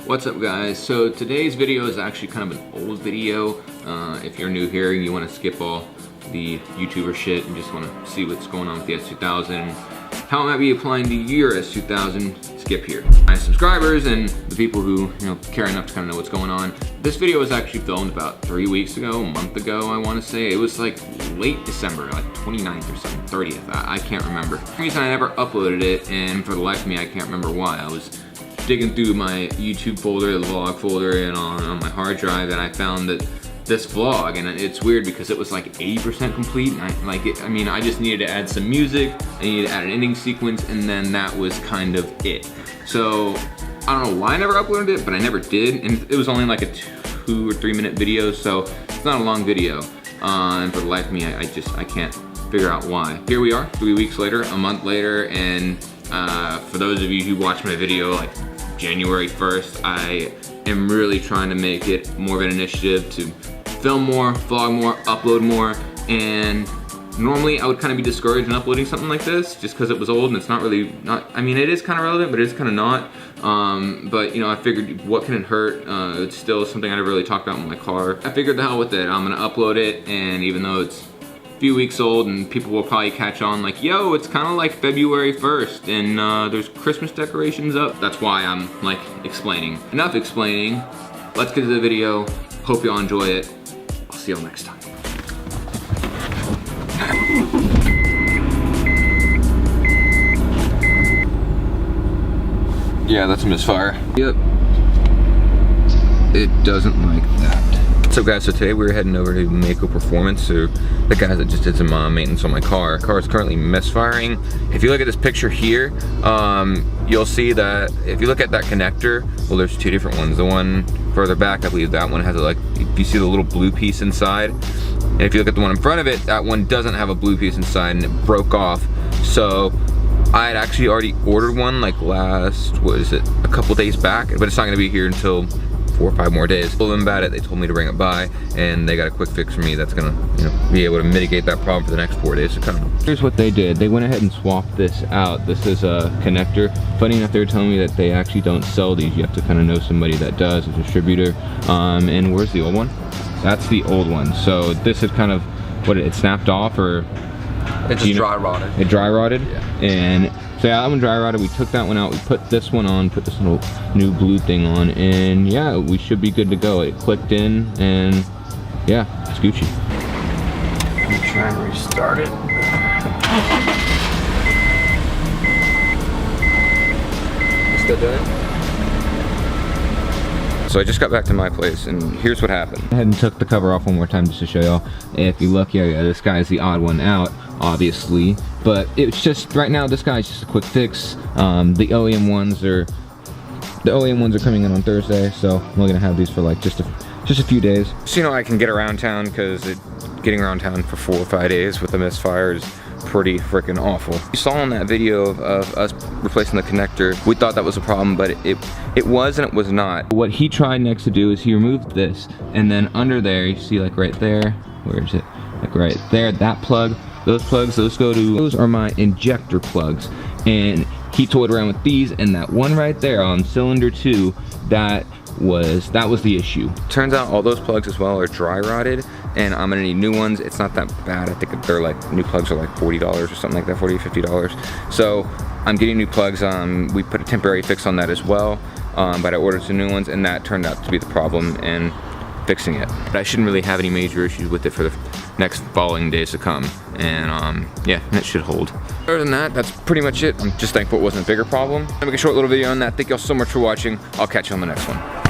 What's up guys? So today's video is actually kind of an old video. If you're new here and you want to skip all the YouTuber shit and just want to see what's going on with the S2000, how it might be applying to your S2000, skip here. My subscribers and the people who care enough to kind of know what's going on. This video was actually filmed about 3 weeks ago, a month ago I want to say. It was like late December, like 29th or something, 30th, I can't remember. For some reason I never uploaded it, and for the life of me I can't remember why. I was digging through my YouTube folder, the vlog folder, and on my hard drive, and I found that this vlog, and it's weird because it was like 80% complete, and I just needed to add some music, I needed to add an ending sequence, and then that was kind of it. So I don't know why I never uploaded it, but I never did, and it was only like a 2 or 3 minute video, so it's not a long video. And for the life of me, I can't figure out why. Here we are, 3 weeks later, a month later, and for those of you who watched my video like January 1st, I am really trying to make it more of an initiative to film more, vlog more, upload more, and normally I would kind of be discouraged in uploading something like this just because it was old and it's not really, it is kind of relevant, but it is kind of not. But I figured what can it hurt? It's still something I never really talked about in my car. I figured the hell with it, I'm gonna upload it, and even though it's few weeks old and people will probably catch on like, yo, it's kind of like February 1st and there's Christmas decorations up. That's why I'm like explaining. Enough explaining, let's get to the video. Hope y'all enjoy it. I'll see y'all next time. Yeah, that's a Misfire. Yep. It doesn't like that. So guys, so today we were heading over to Mako Performance, or the guys that just did some maintenance on my car. The car is currently misfiring. If you look at this picture here, you'll see that if you look at that connector, well, there's two different ones. The one further back, I believe that one has if you see the little blue piece inside, and if you look at the one in front of it, that one doesn't have a blue piece inside and it broke off. So I had actually already ordered one like a couple days back, but it's not gonna be here until 4 or 5 more days. Told them about it, they told me to bring it by, and they got a quick fix for me that's gonna be able to mitigate that problem for the next 4 days to come. Here's what they did. They went ahead and swapped this out. This is a connector. Funny enough, they were telling me that they actually don't sell these. You have to kind of know somebody that does, a distributor. And where's the old one? That's the old one. So this is kind of, it snapped off, or? It just dry rotted. It dry rotted? Yeah. And so yeah, that one dry rotted. We took that one out. We put this one on, put this little new blue thing on, and yeah, we should be good to go. It clicked in, and yeah, it's Gucci. Let me try and restart it. You still doing it? So I just got back to my place, and here's what happened. I had and took the cover off one more time just to show y'all. If you look, yeah, this guy is the odd one out, obviously. But it's just, right now, this guy's just a quick fix. The OEM ones are coming in on Thursday, so I'm only gonna have these for like just a few days. So I can get around town, because getting around town for 4 or 5 days with a Misfire is pretty freaking awful. You saw in that video of us replacing the connector, we thought that was a problem, but it was and it was not. What he tried next to do is he removed this, and then under there, you see like right there, where is it? Like right there, that plug, those plugs, those are my injector plugs. And he toyed around with these, and that one right there on cylinder 2, that was the issue. Turns out all those plugs as well are dry rotted, and I'm gonna need new ones. It's not that bad. I think they're like, new plugs are like $40 or something like that, $40 or $50. So I'm getting new plugs. We put a temporary fix on that as well, but I ordered some new ones, and that turned out to be the problem in fixing it. But I shouldn't really have any major issues with it for the next following days to come, and yeah, it should hold. Other than that, that's pretty much it. I'm just thankful it wasn't a bigger problem. I'll make a short little video on that. Thank y'all so much for watching. I'll catch you on the next one.